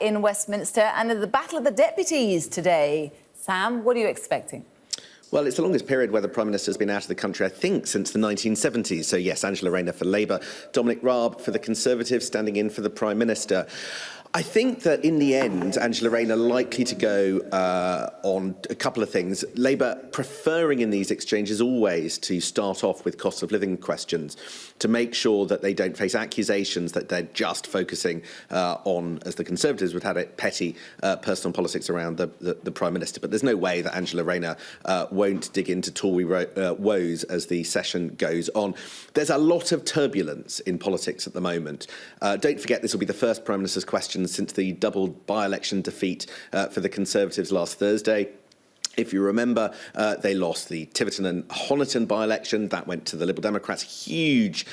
in Westminster, and the battle of the deputies today. Sam, what are you expecting? Well, it's the longest period where the Prime Minister has been out of the country, I think, since the 1970s. So, yes, Angela Rayner for Labour, Dominic Raab for the Conservatives, standing in for the Prime Minister. I think that in the end, Angela Rayner likely to go on a couple of things. Labour preferring in these exchanges always to start off with cost of living questions to make sure that they don't face accusations that they're just focusing on, as the Conservatives would have it, petty personal politics around the Prime Minister. But there's no way that Angela Rayner won't dig into Tory woes as the session goes on. There's a lot of turbulence in politics at the moment. Don't forget, this will be the first Prime Minister's question since the double by-election defeat for the Conservatives last Thursday. If you remember, they lost the Tiverton and Honiton by-election. That went to the Liberal Democrats. Huge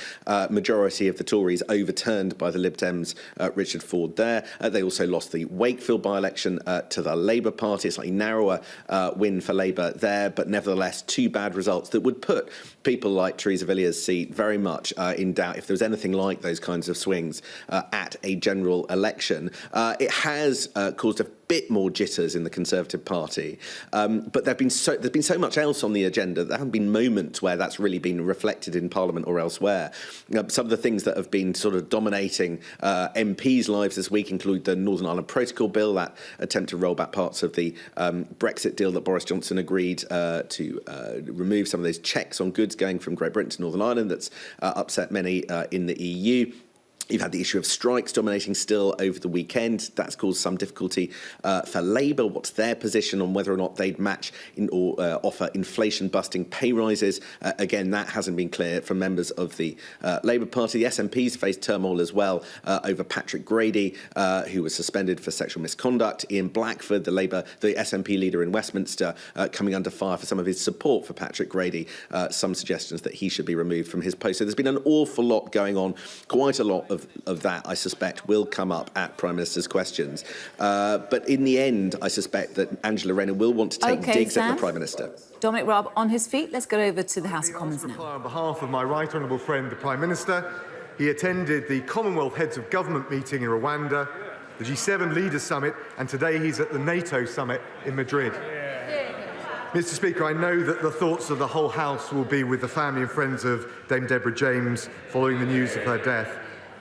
majority of the Tories overturned by the Lib Dems, Richard Ford there. They also lost the Wakefield by-election to the Labour Party. A slightly narrower win for Labour there, but nevertheless two bad results that would put people like Theresa Villiers' seat very much in doubt if there was anything like those kinds of swings at a general election. It has caused a bit more jitters in the Conservative Party, but there's been so much else on the agenda. There haven't been moments where that's really been reflected in Parliament or elsewhere. Some of the things that have been sort of dominating MPs' lives this week include the Northern Ireland Protocol Bill, that attempt to roll back parts of the Brexit deal that Boris Johnson agreed to remove some of those checks on goods going from Great Britain to Northern Ireland. That's upset many in the EU. You've had the issue of strikes dominating still over the weekend. That's caused some difficulty for Labour. What's their position on whether or not they'd match or offer inflation-busting pay rises? Again, that hasn't been clear from members of the Labour Party. The SNP's faced turmoil as well over Patrick Grady, who was suspended for sexual misconduct. Ian Blackford, the SNP leader in Westminster, coming under fire for some of his support for Patrick Grady. Some suggestions that he should be removed from his post. So there's been an awful lot going on, quite a lot of that, I suspect, will come up at Prime Minister's questions. But in the end, I suspect that Angela Rayner will want to take digs at the Prime Minister. Dominic Raab on his feet. Let's go over to the House of Commons now. On behalf of my right honourable friend, the Prime Minister, he attended the Commonwealth Heads of Government meeting in Rwanda, the G7 Leaders Summit, and today he's at the NATO Summit in Madrid. Mr. Speaker, I know that the thoughts of the whole House will be with the family and friends of Dame Deborah James following the news of her death.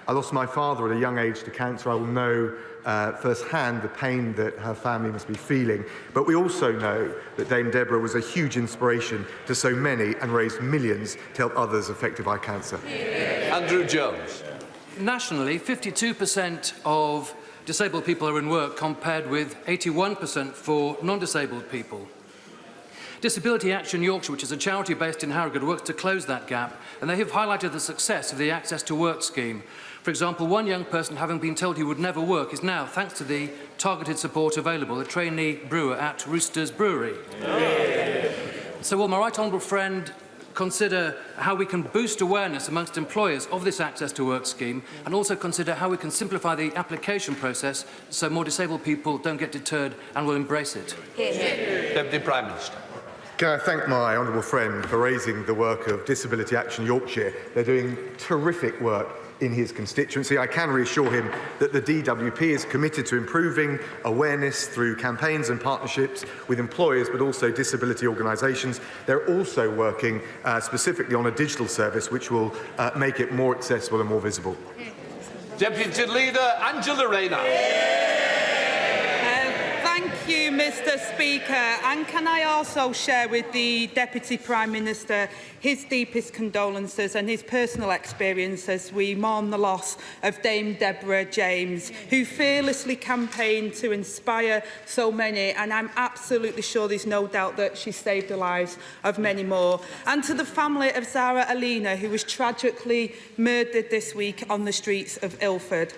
I lost my father at a young age to cancer. I will know firsthand the pain that her family must be feeling. But we also know that Dame Deborah was a huge inspiration to so many and raised millions to help others affected by cancer. Andrew Jones. Nationally, 52% of disabled people are in work, compared with 81% for non-disabled people. Disability Action Yorkshire, which is a charity based in Harrogate, works to close that gap, and they have highlighted the success of the Access to Work scheme. For example, one young person, having been told he would never work, is now, thanks to the targeted support available, a trainee brewer at Roosters Brewery. Yeah. So will my right honourable friend consider how we can boost awareness amongst employers of this Access to Work scheme, and also consider how we can simplify the application process so more disabled people don't get deterred and will embrace it? Deputy Prime Minister. Can I thank my honourable friend for raising the work of Disability Action Yorkshire? They're doing terrific work in his constituency. I can reassure him that the DWP is committed to improving awareness through campaigns and partnerships with employers, but also disability organisations. They're also working specifically on a digital service which will make it more accessible and more visible. Deputy Leader Angela Rayner. Thank you, Mr. Speaker. And can I also share with the Deputy Prime Minister his deepest condolences and his personal experience as we mourn the loss of Dame Deborah James, who fearlessly campaigned to inspire so many, and I'm absolutely sure there's no doubt that she saved the lives of many more. And to the family of Zara Alina, who was tragically murdered this week on the streets of Ilford.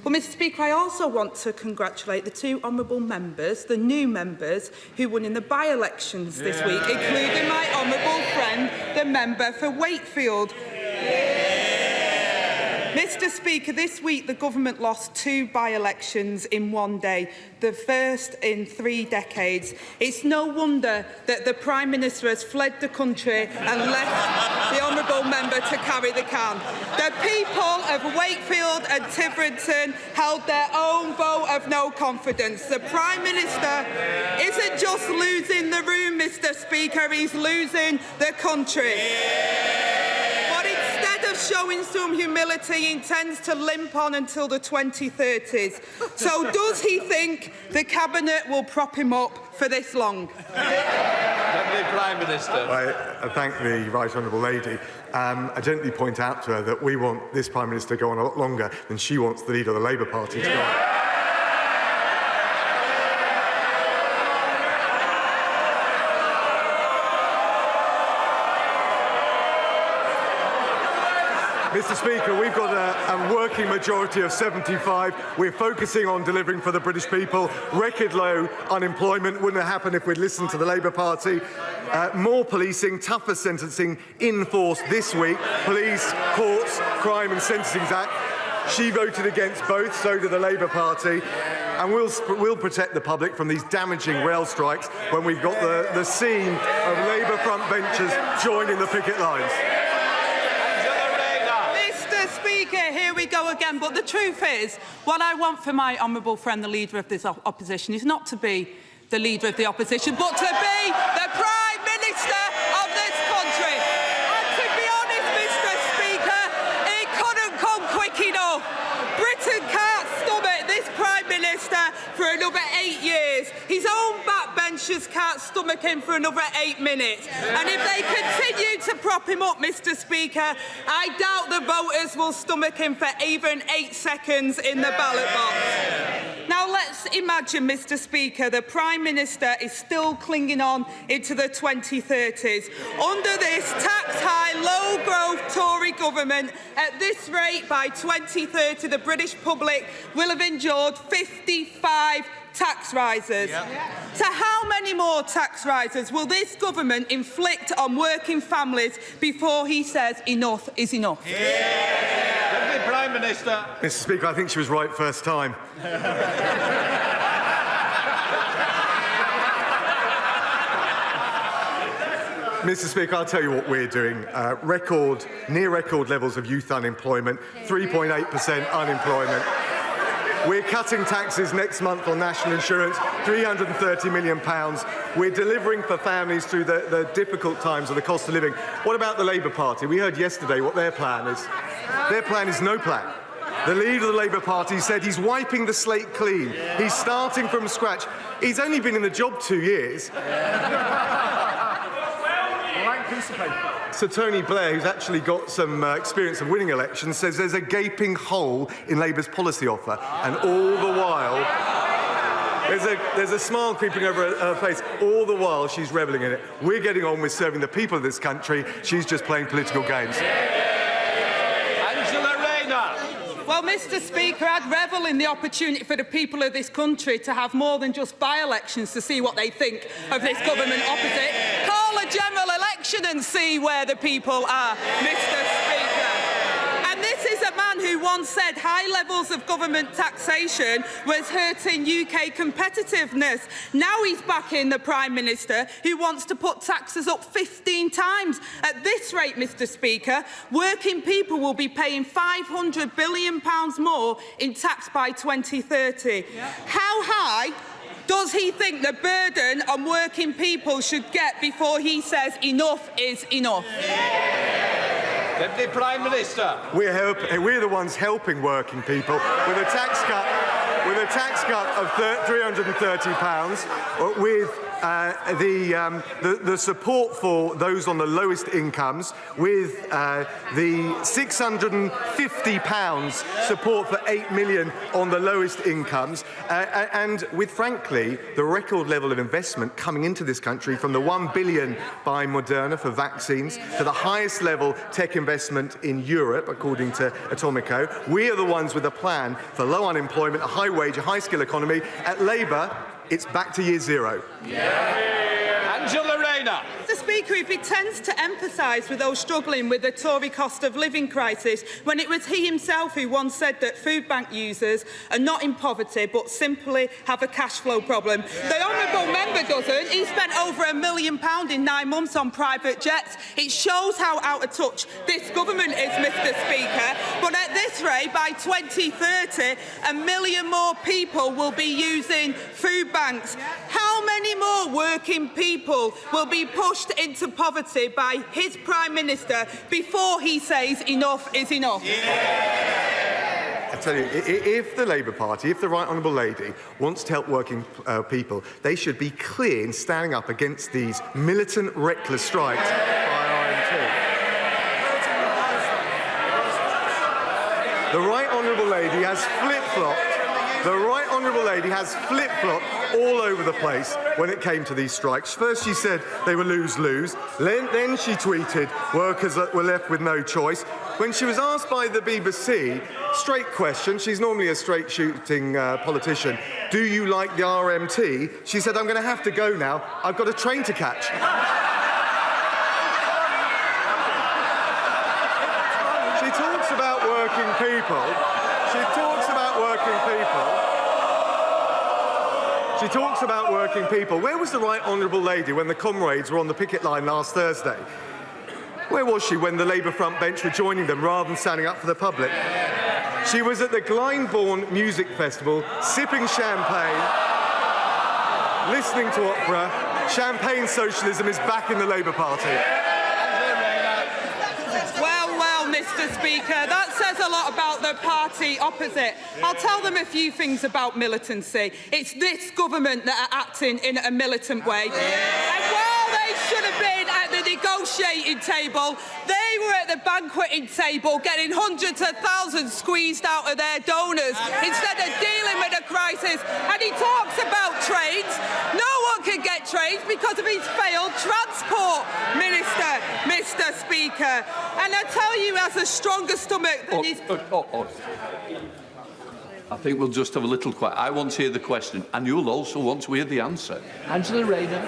Well, Mr. Speaker, I also want to congratulate the two honourable members, the new members, who won in the by-elections this week, including my honourable friend, the member for Wakefield. Mr Speaker, this week the government lost 2 by-elections in one day, the first in 3 decades. It's no wonder that the Prime Minister has fled the country and left the honourable member to carry the can. The people of Wakefield and Tiverton held their own vote of no confidence. The Prime Minister isn't just losing the room, Mr Speaker, he's losing the country. But instead of showing some humility, he intends to limp on until the 2030s. So does he think the Cabinet will prop him up for this long? Deputy Prime Minister. I thank the Right Honourable Lady. I gently point out to her that we want this Prime Minister to go on a lot longer than she wants the leader of the Labour Party to go on. Mr Speaker, we've got a working majority of 75. We're focusing on delivering for the British people. Record low unemployment. Wouldn't have happened if we'd listened to the Labour Party. More policing, tougher sentencing in force this week. Police, courts, Crime and Sentencing Act. She voted against both, so did the Labour Party. And we'll protect the public from these damaging rail strikes when we've got the scene of Labour front benchers joining the picket lines. Speaker, here we go again. But the truth is, what I want for my honourable friend, the Leader of this opposition, is not to be the Leader of the opposition, but to be the Prime Minister of this country. And to be honest, Mr Speaker, it couldn't come quick enough. Britain can't stomach this Prime Minister for another 8 years. His own backbenchers can't stomach him for another 8 minutes. And if they continue to prop him up, Mr Speaker, I doubt the voters will stomach him for even 8 seconds in the ballot box. Now let's imagine, Mr Speaker, the Prime Minister is still clinging on into the 2030s. Under this tax-high, low-growth Tory government, at this rate, by 2030, the British public will have endured 55 tax rises. Yep. So how many more tax rises will this government inflict on working families before he says enough is enough? Deputy Prime Minister. Mr Speaker, I think she was right first time. Mr Speaker, I'll tell you what we're doing. Near record levels of youth unemployment, 3.8% unemployment. We're cutting taxes next month on national insurance, £330 million. We're delivering for families through the difficult times of the cost of living. What about the Labour Party? We heard yesterday what their plan is. Their plan is no plan. The leader of the Labour Party said he's wiping the slate clean. He's starting from scratch. He's only been in the job 2 years. Sir Tony Blair, who's actually got some experience of winning elections, says there's a gaping hole in Labour's policy offer, and all the while there's a smile creeping over her face. All the while she's revelling in it. We're getting on with serving the people of this country. She's just playing political games. Angela Rayner. Well, Mr Speaker, I'd revel in the opportunity for the people of this country to have more than just by-elections to see what they think of this government opposite. Call a general election and see where the people are, Mr Speaker. And this is a man who once said high levels of government taxation was hurting UK competitiveness. Now he's backing the Prime Minister who wants to put taxes up 15 times. At this rate, Mr Speaker, working people will be paying £500 billion more in tax by 2030. Yeah. How high does he think the burden on working people should get before he says enough is enough? Deputy Prime Minister. We're the ones helping working people with a tax cut of £330, with the support for those on the lowest incomes, with the £650 support for 8 million on the lowest incomes, and with, frankly, the record level of investment coming into this country, from the £1 billion by Moderna for vaccines to the highest level tech investment in Europe, according to Atomico. We are the ones with a plan for low unemployment, a high wage, a high skill economy. At Labour, it's back to year zero. Angela Rayner. Mr Speaker, if he tends to emphasise with those struggling with the Tory cost of living crisis, when it was he himself who once said that food bank users are not in poverty but simply have a cash flow problem. The honourable member doesn't. He spent over £1 million in 9 months on private jets. It shows how out of touch this government is, Mr. Speaker. But at this rate, by 2030, 1 million more people will be using food banks. How many more working people will be pushed into poverty by his Prime Minister before he says enough is enough? I tell you, if the Labour Party, if the Right Honourable Lady wants to help working people, they should be clear in standing up against these militant, reckless strikes by RMT. The Right Honourable Lady has flip-flopped. The Right Honourable Lady has flip-flopped all over the place when it came to these strikes. First she said they were lose-lose. Then she tweeted workers were left with no choice. When she was asked by the BBC, straight question, she's normally a straight-shooting politician, do you like the RMT? She said, I'm going to have to go now. I've got a train to catch. She talks about working people. She talks about working people. Where was the Right Honourable Lady when the comrades were on the picket line last Thursday? Where was she when the Labour front bench were joining them rather than standing up for the public? She was at the Glyndebourne Music Festival, sipping champagne, listening to opera. Champagne socialism is back in the Labour Party. Well, Mr. Speaker, that says a lot about the party opposite. I'll tell them a few things about militancy. It's this government that are acting in a militant way. And while they should have been at the negotiating table, they were at the banqueting table getting hundreds of thousands squeezed out of their donors instead of dealing with the crisis. And he talks about trains. No one can get trains because of his failed transport minister, Mr. Speaker. And I tell you, he has a stronger stomach than his... I think we'll just have a little quiet. I want to hear the question, and you'll also want to hear the answer. Angela Rayner.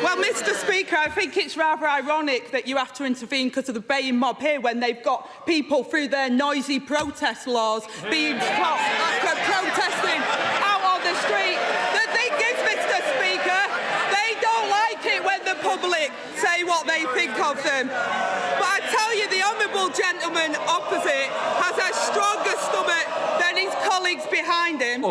Well, Mr. Speaker, I think it's rather ironic that you have to intervene because of the baying mob here when they've got people through their noisy protest laws being stopped after protesting out on the street. The thing is, Mr. Speaker, they don't like it when the public say what they think of them. But I tell you, the honourable gentleman opposite has a stronger stomach than his colleagues behind him.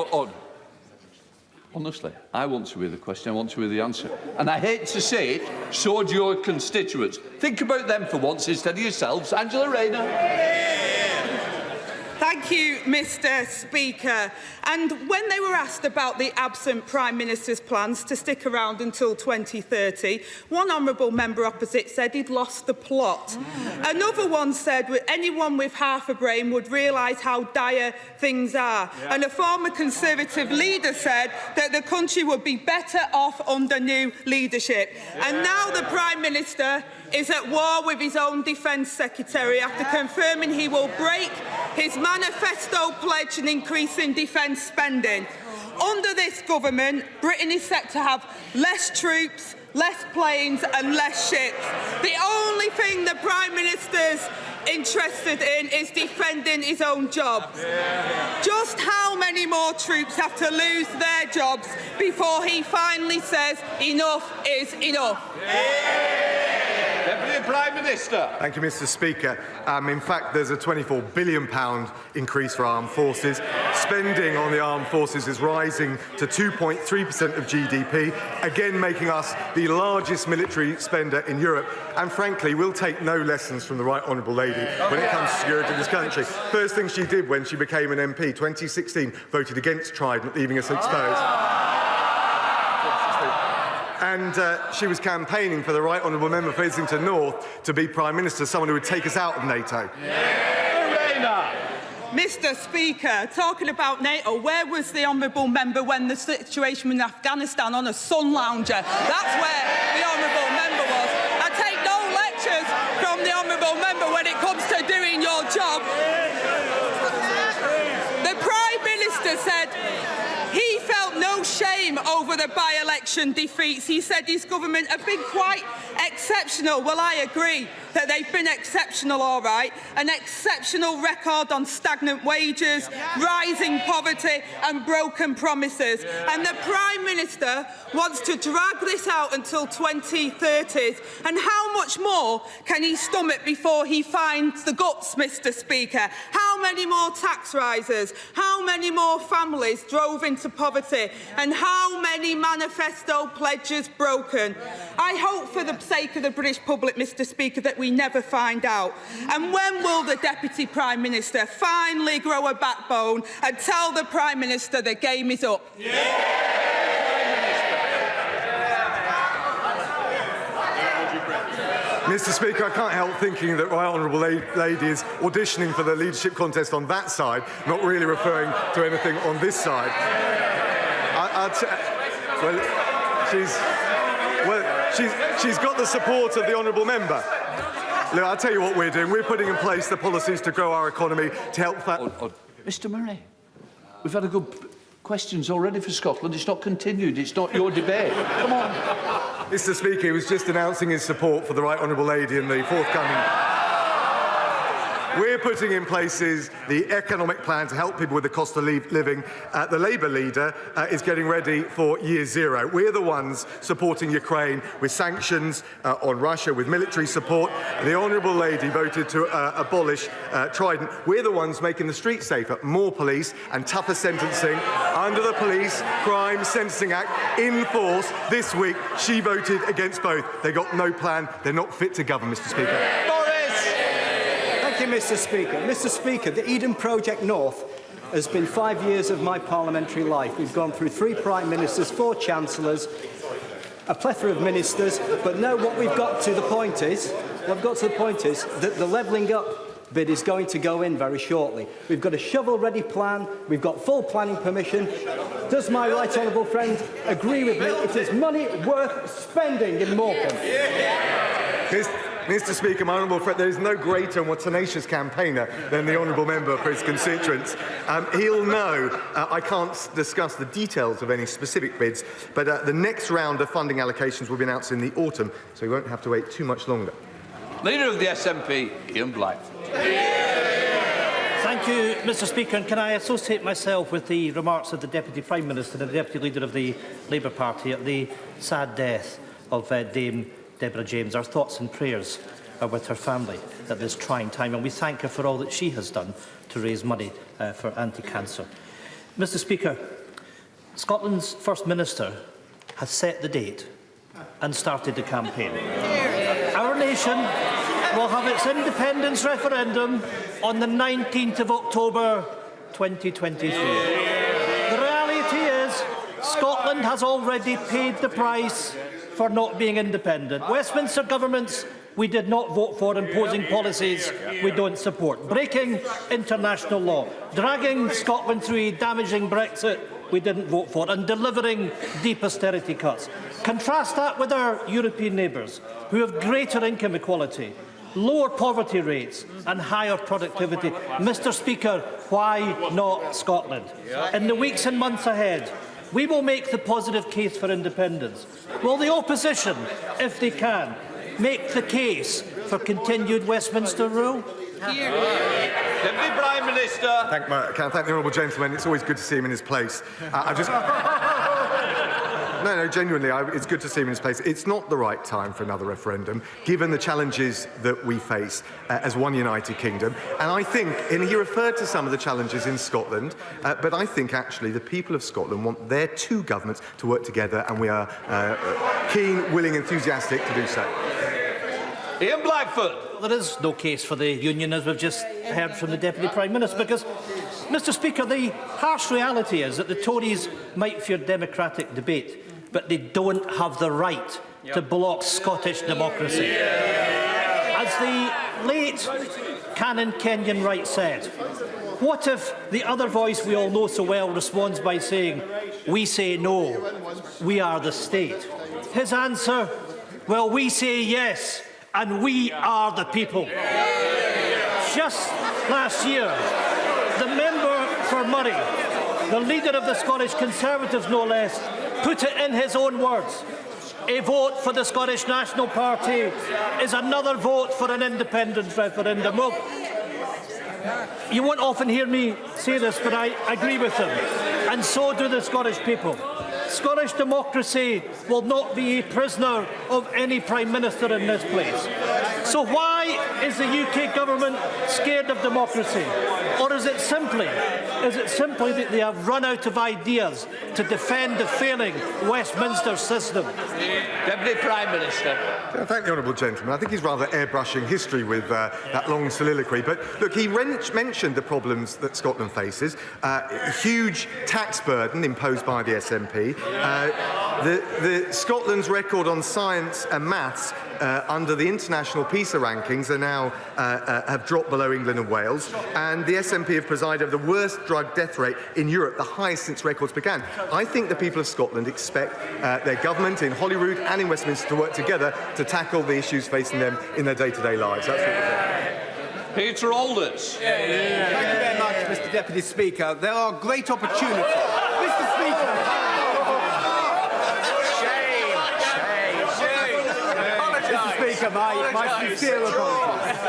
Honestly, I want to hear the question, I want to hear the answer. And I hate to say it, so do your constituents. Think about them for once instead of yourselves. Angela Rayner. Thank you, Mr. Speaker. And when they were asked about the absent Prime Minister's plans to stick around until 2030, one honourable member opposite said he'd lost the plot. Another one said anyone with half a brain would realise how dire things are. And a former Conservative leader said that the country would be better off under new leadership. And now the Prime Minister is at war with his own Defence Secretary after confirming he will break his manifesto pledge and increase in defence spending. Under this government, Britain is set to have less troops, less planes and less ships. The only thing the Prime Minister's interested in is defending his own job. Just how many more troops have to lose their jobs before he finally says enough is enough? Deputy Prime Minister. Thank you, Mr. Speaker. In fact, there's a £24 billion increase for armed forces. Spending on the armed forces is rising to 2.3% of GDP, again making us the largest military spender in Europe. And frankly, we'll take no lessons from the Right Honourable Lady when it comes to security in this country. First thing she did when she became an MP, 2016, voted against Trident, leaving us exposed. And she was campaigning for the Right Honourable Member for Islington North to be Prime Minister, someone who would take us out of NATO. Mr. Speaker, talking about NATO, where was the honourable member when the situation in Afghanistan on a sun lounger? That's where the honourable member was. I take no lectures from the honourable member when it comes to doing your job. The Prime Minister said he felt no shame over the by-election defeats. He said his government have been quite exceptional. Well, I agree that they've been exceptional, all right. An exceptional record on stagnant wages, rising poverty and broken promises. And the Prime Minister wants to drag this out until 2030. And how much more can he stomach before he finds the guts, Mr. Speaker? How many more tax rises? How many more families drove into poverty? And how many manifesto pledges broken? I hope for the sake of the British public, Mr. Speaker, that we never find out. And when will the Deputy Prime Minister finally grow a backbone and tell the Prime Minister the game is up? Mr. Speaker, I can't help thinking that Right Honourable Lady is auditioning for the leadership contest on that side, not really referring to anything on this side. She's got the support of the honourable member. Look, I'll tell you what we're doing. We're putting in place the policies to grow our economy, to help... Mr Murray, we've had a good questions already for Scotland. It's not continued. It's not your debate. Come on. Mr. Speaker, he was just announcing his support for the Right Honourable Lady in the forthcoming... We're putting in place the economic plan to help people with the cost of living. The Labour leader is getting ready for year zero. We're the ones supporting Ukraine with sanctions on Russia, with military support. The Honourable Lady voted to abolish Trident. We're the ones making the streets safer, more police and tougher sentencing under the Police Crime Sentencing Act in force this week. She voted against both. They got no plan. They're not fit to govern, Mr. Speaker. Thank you, Mr. Speaker. Mr. Speaker, the Eden Project North has been 5 years of my parliamentary life. We've gone through 3 Prime Ministers, 4 Chancellors, a plethora of ministers, but no, what we've got to the point is that the levelling up bid is going to go in very shortly. We've got a shovel-ready plan. We've got full planning permission. Does my right honourable friend agree with me? It is money worth spending in Morecambe. Mr. Speaker, my honourable friend, there is no greater and more tenacious campaigner than the honourable member for his constituents. He'll know, I can't discuss the details of any specific bids, but the next round of funding allocations will be announced in the autumn, so we won't have to wait too much longer. Leader of the SNP, Ian Blackford. Thank you, Mr. Speaker. And can I associate myself with the remarks of the Deputy Prime Minister and the Deputy Leader of the Labour Party at the sad death of Dame Deborah James. Our thoughts and prayers are with her family at this trying time, and we thank her for all that she has done to raise money for anti-cancer. Mr. Speaker, Scotland's First Minister has set the date and started the campaign. Our nation will have its independence referendum on the 19th of October 2023. The reality is Scotland has already paid the price for not being independent. Westminster governments we did not vote for, imposing policies we don't support. Breaking international law, dragging Scotland through a damaging Brexit we didn't vote for, and delivering deep austerity cuts. Contrast that with our European neighbours, who have greater income equality, lower poverty rates and higher productivity. Mr. Speaker, why not Scotland? In the weeks and months ahead, we will make the positive case for independence. Will the opposition, if they can, make the case for continued Westminster rule? Deputy Prime Minister. Can I thank the honourable gentleman? It's always good to see him in his place. No, genuinely, it's good to see him in his place. It's not the right time for another referendum, given the challenges that we face as one united kingdom. And I think, and he referred to some of the challenges in Scotland, but I think actually the people of Scotland want their 2 governments to work together, and we are keen, willing, enthusiastic to do so. Ian Blackford. There is no case for the union, as we've just heard from the Deputy Prime Minister, because, Mr. Speaker, the harsh reality is that the Tories might fear democratic debate, but they don't have the right to block Scottish democracy. As the late Canon Kenyon Wright said, what if the other voice we all know so well responds by saying, "We say no, we are the state"? His answer, well, we say yes, and we are the people. Just last year, the member for Murray the leader of the Scottish Conservatives, no less, put it in his own words. A vote for the Scottish National Party is another vote for an independence referendum. Well, you won't often hear me say this, but I agree with him, and so do the Scottish people. Scottish democracy will not be a prisoner of any Prime Minister in this place. So why is the UK government scared of democracy? Or is it simply that they have run out of ideas to defend the failing Westminster system? Deputy Prime Minister. Thank the honourable gentleman. I think he's rather airbrushing history with that long soliloquy. But look, he mentioned the problems that Scotland faces. Huge tax burden imposed by the SNP. Scotland's record on science and maths under the international PISA rankings are now have dropped below England and Wales, and the SNP have presided over the worst drug death rate in Europe, the highest since records began. I think the people of Scotland expect their government in Holyrood and in Westminster to work together to tackle the issues facing them in their day-to-day lives. That's what we're doing. Peter Alders. Thank you very much, Mr. Deputy Speaker. There are great opportunities. Mr. Speaker. My sincere apologies.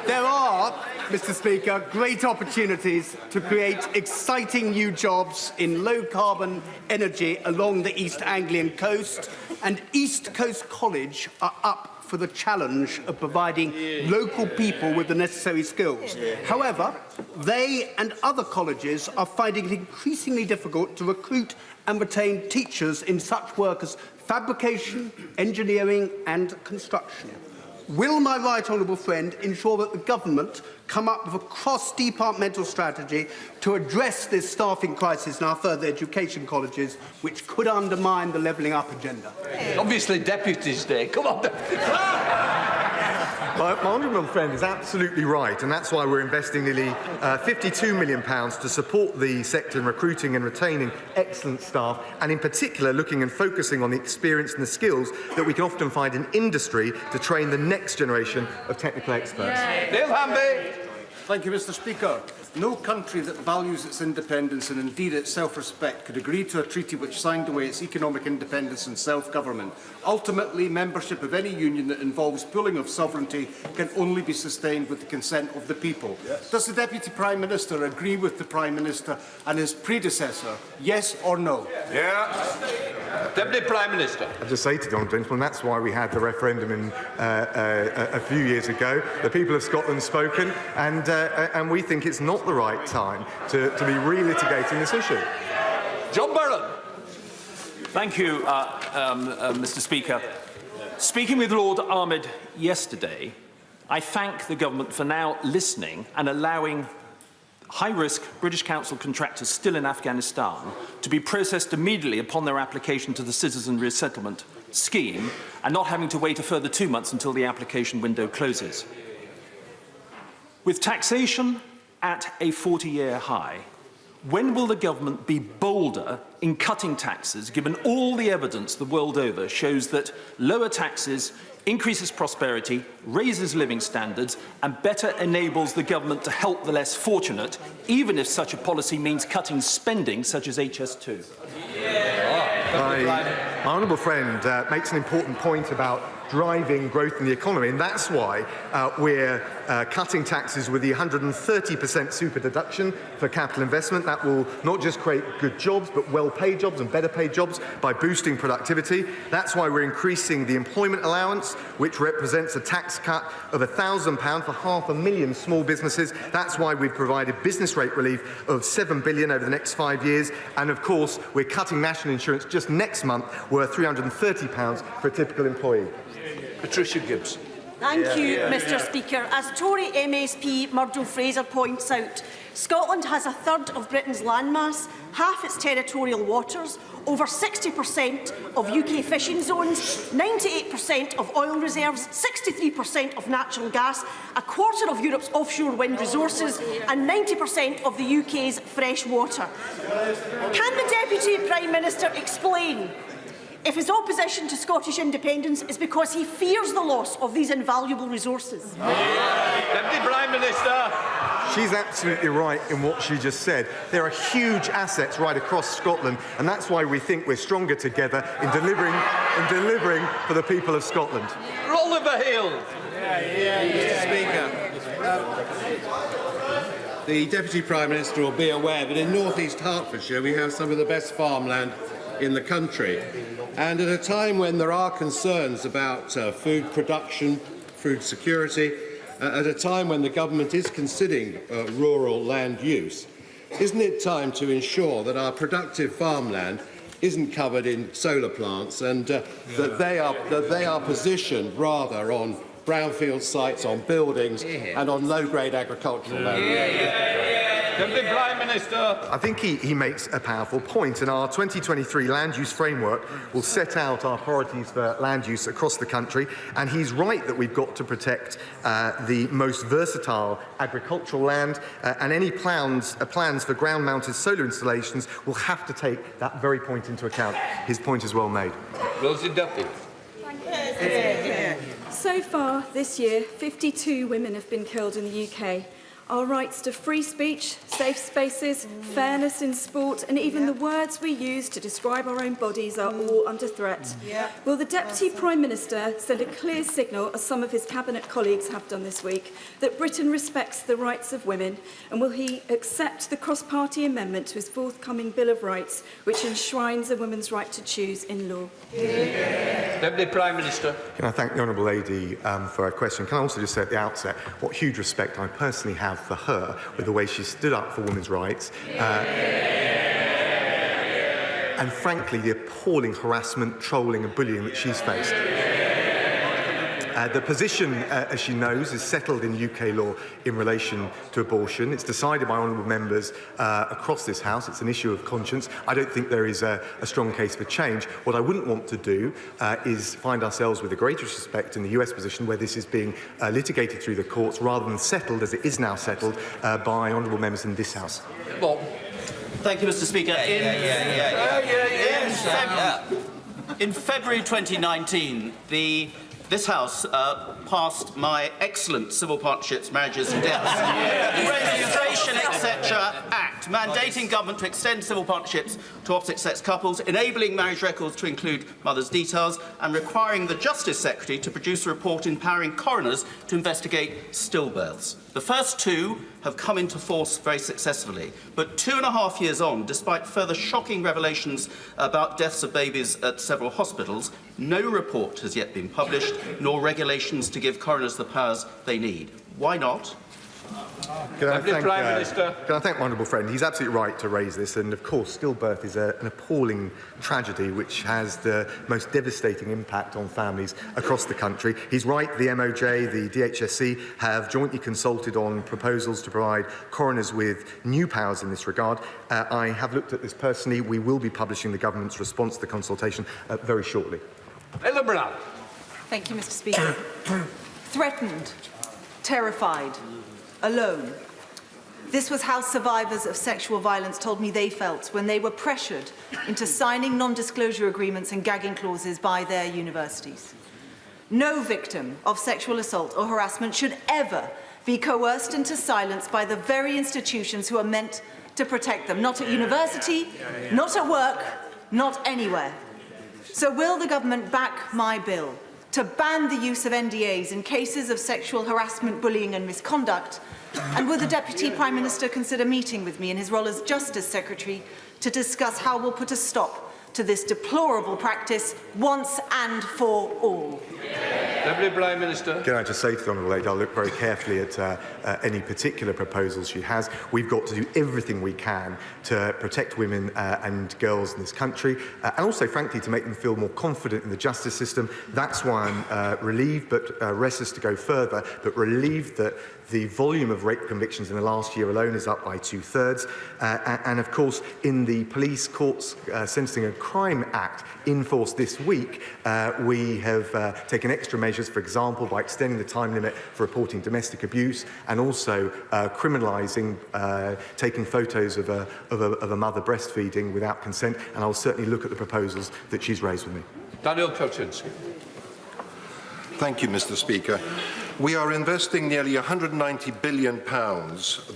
There are, Mr. Speaker, great opportunities to create exciting new jobs in low-carbon energy along the East Anglian coast, and East Coast College are up for the challenge of providing local people with the necessary skills. However, they and other colleges are finding it increasingly difficult to recruit and retain teachers in such work as fabrication, engineering and construction. Will my right honourable friend ensure that the government come up with a cross-departmental strategy to address this staffing crisis in our further education colleges, which could undermine the levelling up agenda? Obviously, Deputies Day. Come on, My honourable friend is absolutely right, and that's why we're investing nearly £52 million to support the sector in recruiting and retaining excellent staff, and in particular looking and focusing on the experience and the skills that we can often find in industry to train the next generation of technical experts. Neil Hamby. Thank you, Mr. Speaker. No country that values its independence and indeed its self-respect could agree to a treaty which signed away its economic independence and self-government. Ultimately, membership of any union that involves pooling of sovereignty can only be sustained with the consent of the people. Yes. Does the Deputy Prime Minister agree with the Prime Minister and his predecessor? Yes or no? Yeah. Deputy Prime Minister. I just say to the honourable gentleman, that's why we had the referendum in, a few years ago. The people of Scotland spoken, and we think it's not the right time to be relitigating this issue. John Burren. Thank you, Mr. Speaker. Speaking with Lord Ahmed yesterday, I thank the government for now listening and allowing high-risk British Council contractors still in Afghanistan to be processed immediately upon their application to the Citizen Resettlement Scheme and not having to wait a further 2 months until the application window closes. With taxation at a 40-year high, when will the government be bolder in cutting taxes, given all the evidence the world over shows that lower taxes increases prosperity, raises living standards, and better enables the government to help the less fortunate, even if such a policy means cutting spending such as HS2? My honourable friend makes an important point about driving growth in the economy, and that's why we're cutting taxes with the 130% super deduction for capital investment. That will not just create good jobs, but well-paid jobs and better paid jobs by boosting productivity. That's why we're increasing the employment allowance, which represents a tax cut of £1,000 for 500,000 small businesses. That's why we've provided business rate relief of £7 billion over the next 5 years. And of course, we're cutting national insurance just next month, worth £330 for a typical employee. Patricia Gibbs. Thank you, Mr. Speaker. As Tory MSP Murdo Fraser points out, Scotland has a third of Britain's landmass, half its territorial waters, over 60% of UK fishing zones, 98% of oil reserves, 63% of natural gas, a quarter of Europe's offshore wind resources and 90% of the UK's fresh water. Can the Deputy Prime Minister explain if his opposition to Scottish independence is because he fears the loss of these invaluable resources? Deputy Prime Minister. She's absolutely right in what she just said. There are huge assets right across Scotland, and that's why we think we're stronger together in delivering for the people of Scotland. Oliver Hill. Mr. Speaker, the Deputy Prime Minister will be aware that in North East Hertfordshire we have some of the best farmland in the country. And at a time when there are concerns about food production, food security, at a time when the government is considering rural land use, isn't it time to ensure that our productive farmland isn't covered in solar plants and that they are positioned rather on brownfield sites, on buildings and on low-grade agricultural land? Deputy Prime Minister. I think he makes a powerful point, and our 2023 land use framework will set out our priorities for land use across the country, and he's right that we've got to protect the most versatile agricultural land, and any plans for ground-mounted solar installations will have to take that very point into account. His point is well made. Rosie Duffy. So far this year, 52 women have been killed in the UK. Our rights to free speech, safe spaces, fairness in sport, and even the words we use to describe our own bodies are all under threat. Will the Deputy Prime Minister send a clear signal, as some of his Cabinet colleagues have done this week, that Britain respects the rights of women? And will he accept the cross-party amendment to his forthcoming Bill of Rights, which enshrines a woman's right to choose in law? Deputy Prime Minister. Can I thank the Honourable Lady for her question? Can I also just say at the outset what huge respect I personally have for her with the way she stood up for women's rights and frankly the appalling harassment, trolling and bullying that she's faced. The position, as she knows, is settled in UK law in relation to abortion. It's decided by honourable members across this House. It's an issue of conscience. I don't think there is a strong case for change. What I wouldn't want to do is find ourselves with the greatest respect in the US position where this is being litigated through the courts rather than settled, as it is now settled, by honourable members in this House. Bob. Thank you, Mr. Speaker. In February 2019, this House passed my excellent Civil Partnerships, Marriages and Deaths Registration, etc. Act, mandating government to extend civil partnerships to opposite-sex couples, enabling marriage records to include mothers' details, and requiring the Justice Secretary to produce a report empowering coroners to investigate stillbirths. The first two have come into force very successfully, but 2.5 years on, despite further shocking revelations about deaths of babies at several hospitals, no report has yet been published, nor regulations to give coroners the powers they need. Why not? Can I thank my honourable friend? He's absolutely right to raise this, and of course stillbirth is an appalling tragedy which has the most devastating impact on families across the country. He's right, the MOJ, the DHSC have jointly consulted on proposals to provide coroners with new powers in this regard. I have looked at this personally. We will be publishing the government's response to the consultation very shortly. Thank you, Mr. Speaker. Threatened, terrified, alone. This was how survivors of sexual violence told me they felt when they were pressured into signing non-disclosure agreements and gagging clauses by their universities. No victim of sexual assault or harassment should ever be coerced into silence by the very institutions who are meant to protect them. Not at university, not at work, not anywhere. So will the government back my bill to ban the use of NDAs in cases of sexual harassment, bullying and misconduct? And will the Deputy Prime Minister consider meeting with me in his role as Justice Secretary to discuss how we'll put a stop to this deplorable practice once and for all? Deputy Prime Minister. Can I just say to the Honourable Lady, I'll look very carefully at any particular proposals she has. We've got to do everything we can to protect women and girls in this country, and also, frankly, to make them feel more confident in the justice system. That's why I'm relieved, but restless to go further, but relieved that the volume of rape convictions in the last year alone is up by 2/3. And of course, in the Police Courts Sentencing and Crime Act in force this week, we have taken extra measures, for example, by extending the time limit for reporting domestic abuse and also criminalising taking photos of a mother breastfeeding without consent. And I'll certainly look at the proposals that she's raised with me. Daniel Kaczynski. Thank you, Mr. Speaker. We are investing nearly £190 billion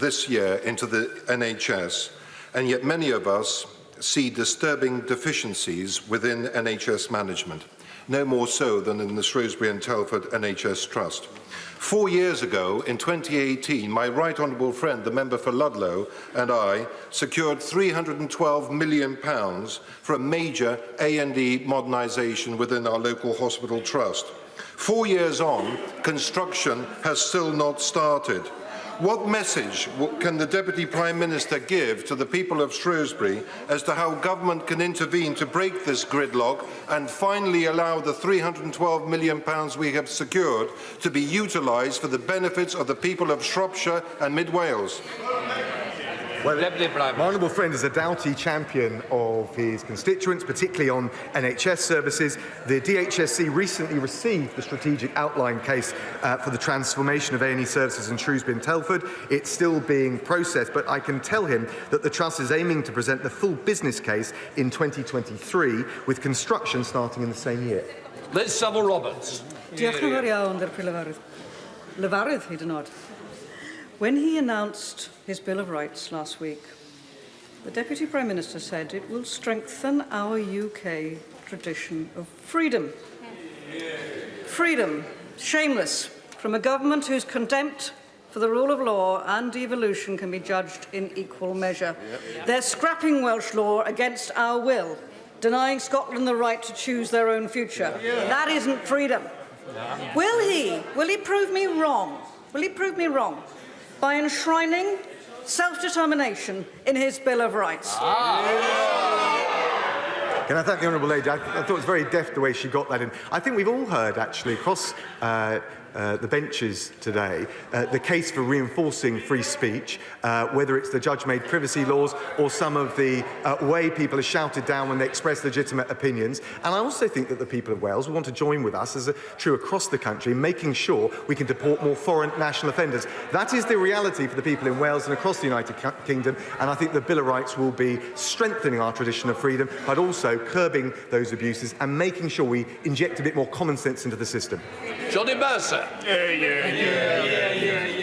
this year into the NHS, and yet many of us see disturbing deficiencies within NHS management, no more so than in the Shrewsbury and Telford NHS Trust. 4 years ago, in 2018, my right honourable friend, the member for Ludlow, and I secured £312 million for a major A&E modernisation within our local hospital trust. 4 years on, construction has still not started. What message can the Deputy Prime Minister give to the people of Shrewsbury as to how government can intervene to break this gridlock and finally allow the £312 million we have secured to be utilised for the benefits of the people of Shropshire and Mid Wales? Well, my honourable friend is a doughty champion of his constituents, particularly on NHS services. The DHSC recently received the strategic outline case for the transformation of A&E services in Shrewsbury and Telford. It's still being processed, but I can tell him that the Trust is aiming to present the full business case in 2023, with construction starting in the same year. Liz Savile-Roberts. When he announced his Bill of Rights last week, the Deputy Prime Minister said it will strengthen our UK tradition of freedom. Freedom, shameless, from a government whose contempt for the rule of law and devolution can be judged in equal measure. They're scrapping Welsh law against our will, denying Scotland the right to choose their own future. That isn't freedom. Will he prove me wrong? Will he prove me wrong by enshrining self-determination in his Bill of Rights? Can I thank the honourable lady? I thought it was very deft the way she got that in. I think we've all heard, actually, across the benches today, the case for reinforcing free speech, whether it's the judge-made privacy laws or some of the way people are shouted down when they express legitimate opinions. And I also think that the people of Wales will want to join with us, as true across the country, making sure we can deport more foreign national offenders. That is the reality for the people in Wales and across the United Kingdom, and I think the Bill of Rights will be strengthening our tradition of freedom, but also curbing those abuses and making sure we inject a bit more common sense into the system. Johnny Mercer.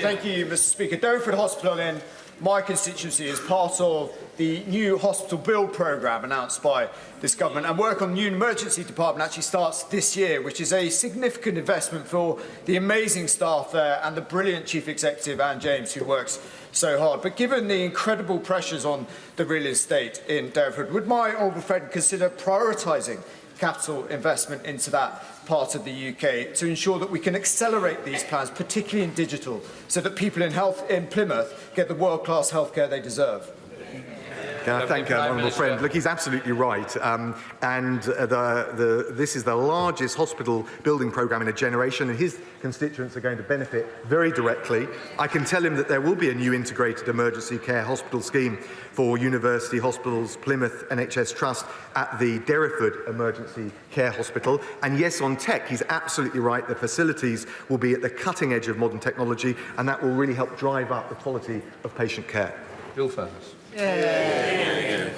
Thank you, Mr. Speaker. Derriford Hospital in my constituency is part of the new hospital build programme announced by this government, and work on the new emergency department actually starts this year, which is a significant investment for the amazing staff there and the brilliant Chief Executive, Anne James, who works so hard. But given the incredible pressures on the real estate in Derriford, would my honourable friend consider prioritising capital investment into that part of the UK to ensure that we can accelerate these plans, particularly in digital, so that people in Plymouth get the world-class healthcare they deserve? Can I thank our honourable friend? Look, he's absolutely right. This is the largest hospital building programme in a generation, and his constituents are going to benefit very directly. I can tell him that there will be a new integrated emergency care hospital scheme for University Hospitals Plymouth NHS Trust at the Derriford Emergency Care Hospital. And yes, on tech, he's absolutely right. The facilities will be at the cutting edge of modern technology, and that will really help drive up the quality of patient care. Bill Furness.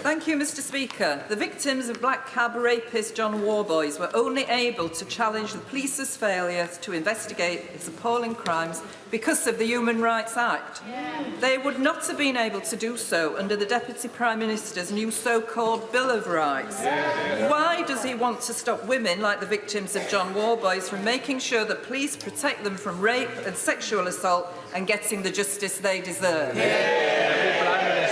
Thank you, Mr. Speaker. The victims of black cab rapist John Warboys were only able to challenge the police's failure to investigate his appalling crimes because of the Human Rights Act. They would not have been able to do so under the Deputy Prime Minister's new so-called Bill of Rights. Why does he want to stop women like the victims of John Warboys from making sure that police protect them from rape and sexual assault and getting the justice they deserve?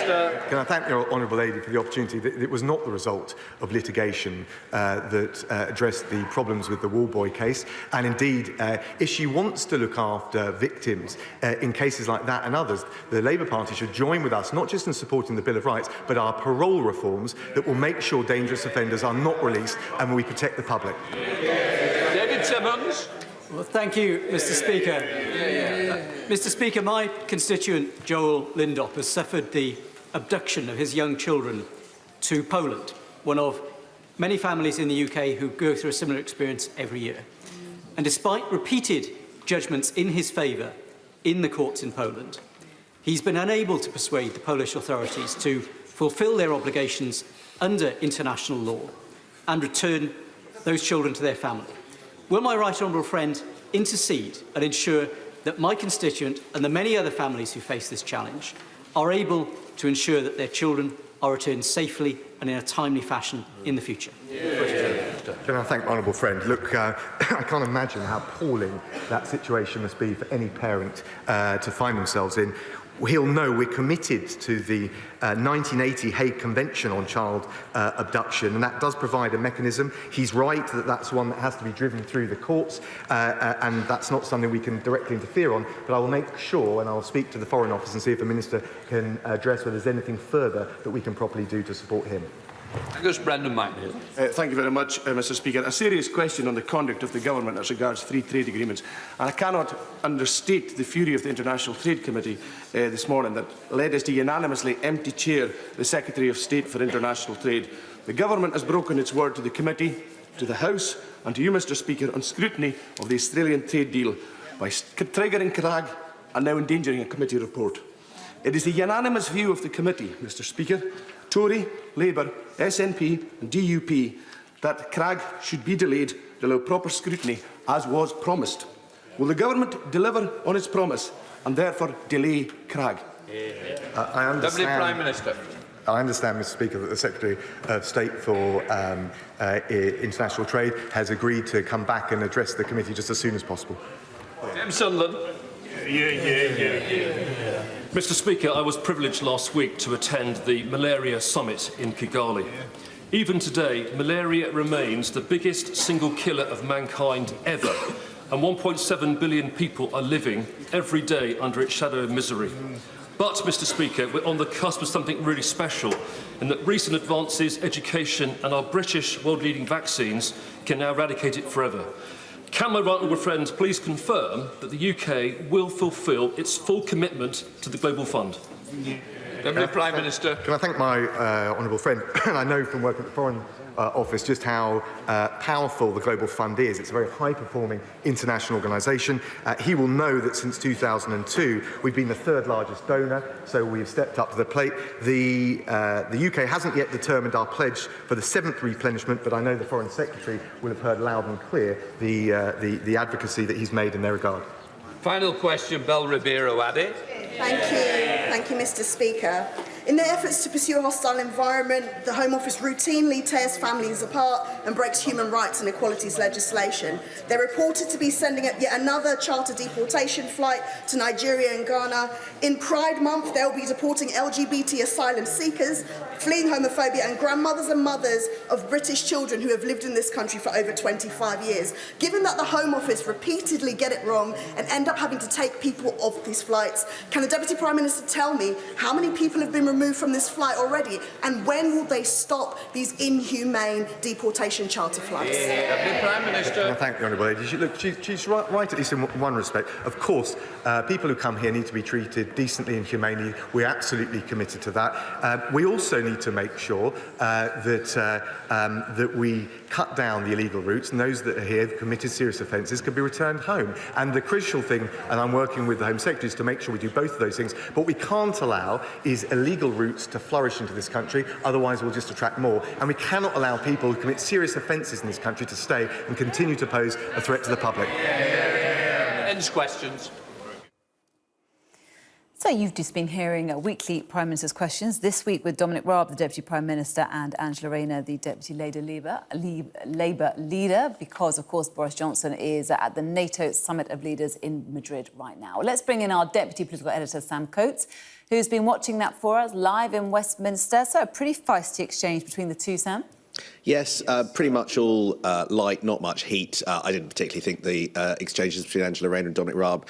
Can I thank the honourable lady for the opportunity? It was not the result of litigation that addressed the problems with the Warboy case. And indeed, if she wants to look after victims in cases like that and others, the Labour Party should join with us, not just in supporting the Bill of Rights, but our parole reforms that will make sure dangerous offenders are not released and we protect the public. David Simmons. Well, thank you, Mr. Speaker. Mr. Speaker, my constituent, Joel Lindop, has suffered the abduction of his young children to Poland, one of many families in the UK who go through a similar experience every year. And despite repeated judgments in his favour in the courts in Poland, he's been unable to persuade the Polish authorities to fulfil their obligations under international law and return those children to their family. Will my right honourable friend intercede and ensure that my constituent and the many other families who face this challenge are able to ensure that their children are returned safely and in a timely fashion in the future. Can I thank my honourable friend? Look, I can't imagine how appalling that situation must be for any parent to find themselves in. He'll know we're committed to the 1980 Hague Convention on Child Abduction, and that does provide a mechanism. He's right that that's one that has to be driven through the courts, and that's not something we can directly interfere on, but I will make sure, and I'll speak to the Foreign Office and see if the Minister can address whether there's anything further that we can properly do to support him. Thank you very much, Mr. Speaker. A serious question on the conduct of the government as regards free trade agreements. And I cannot understate the fury of the International Trade Committee this morning that led us to unanimously empty chair the Secretary of State for International Trade. The government has broken its word to the committee, to the House and to you, Mr. Speaker, on scrutiny of the Australian trade deal by triggering Crag and now endangering a committee report. It is the unanimous view of the committee, Mr. Speaker, Tory, Labour, SNP and DUP that Crag should be delayed to allow proper scrutiny as was promised. Will the government deliver on its promise and therefore delay Crag? I understand. Prime Minister. I understand, Mr. Speaker, that the Secretary of State for International Trade has agreed to come back and address the committee just as soon as possible. Sunderland. Mr. Speaker, I was privileged last week to attend the Malaria Summit in Kigali. Even today, malaria remains the biggest single killer of mankind ever, and 1.7 billion people are living every day under its shadow of misery. But, Mr. Speaker, we're on the cusp of something really special, in that recent advances, education and our British world-leading vaccines can now eradicate it forever. Can my right honourable friends please confirm that the UK will fulfil its full commitment to the Global Fund? Deputy Prime Minister. Can I thank my honourable friend? And I know from working at the Foreign Office just how powerful the Global Fund is. It's a very high-performing international organisation. He will know that since 2002 we've been the third largest donor, so we've stepped up to the plate. The UK hasn't yet determined our pledge for the 7th replenishment, but I know the Foreign Secretary will have heard loud and clear the advocacy that he's made in their regard. Final question, Bel Ribeiro Addy. Thank you, Mr. Speaker. In their efforts to pursue a hostile environment, the Home Office routinely tears families apart and breaks human rights and equalities legislation. They're reported to be sending up yet another charter deportation flight to Nigeria and Ghana. In Pride Month, they'll be deporting LGBT asylum seekers, fleeing homophobia, and grandmothers and mothers of British children who have lived in this country for over 25 years. Given that the Home Office repeatedly get it wrong and end up having to take people off these flights, can the Deputy Prime Minister tell me how many people have been removed from this flight already, and when will they stop these inhumane deportation charter flights? Deputy Prime Minister. I thank the honourable lady. Look, she's right at least in one respect. Of course, people who come here need to be treated decently and humanely. We're absolutely committed to that. We also need to make sure that we cut down the illegal routes, and those that are here who've committed serious offences can be returned home. And the crucial thing, and I'm working with the Home Secretary, is to make sure we do both of those things. But what we can't allow is illegal routes to flourish into this country, otherwise we'll just attract more. And we cannot allow people who commit serious offences in this country to stay and continue to pose a threat to the public. Ends questions. So you've just been hearing weekly Prime Minister's questions, this week with Dominic Raab, the Deputy Prime Minister, and Angela Rayner, the Deputy Labour leader, because, of course, Boris Johnson is at the NATO Summit of Leaders in Madrid right now. Let's bring in our Deputy Political Editor, Sam Coates, who's been watching that for us live in Westminster. So a pretty feisty exchange between the two, Sam. Yes, pretty much all light, not much heat. I didn't particularly think the exchanges between Angela Rayner and Dominic Raab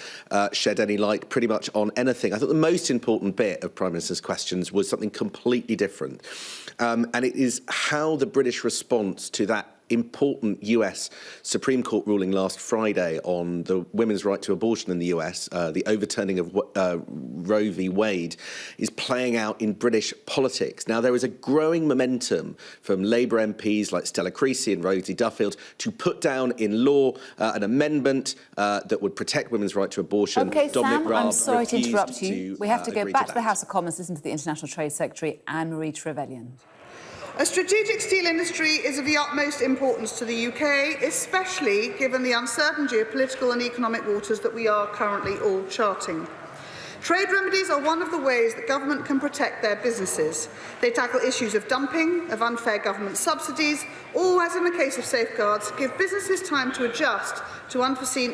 shed any light pretty much on anything. I thought the most important bit of Prime Minister's questions was something completely different. And it is how the British response to that important US Supreme Court ruling last Friday on the women's right to abortion in the US, the overturning of Roe v. Wade, is playing out in British politics. Now, there is a growing momentum from Labour MPs like Stella Creasy and Rosie Duffield to put down in law an amendment that would protect women's right to abortion. OK, Dominic Sam, Raab I'm sorry to interrupt you. to we have to go agree back to to the House of Commons, listen to the International Trade Secretary, Anne-Marie Trevelyan. A strategic steel industry is of the utmost importance to the UK, especially given the uncertain geopolitical and economic waters that we are currently all charting. Trade remedies are one of the ways that government can protect their businesses. They tackle issues of dumping, of unfair government subsidies, or, as in the case of safeguards, give businesses time to adjust to unforeseen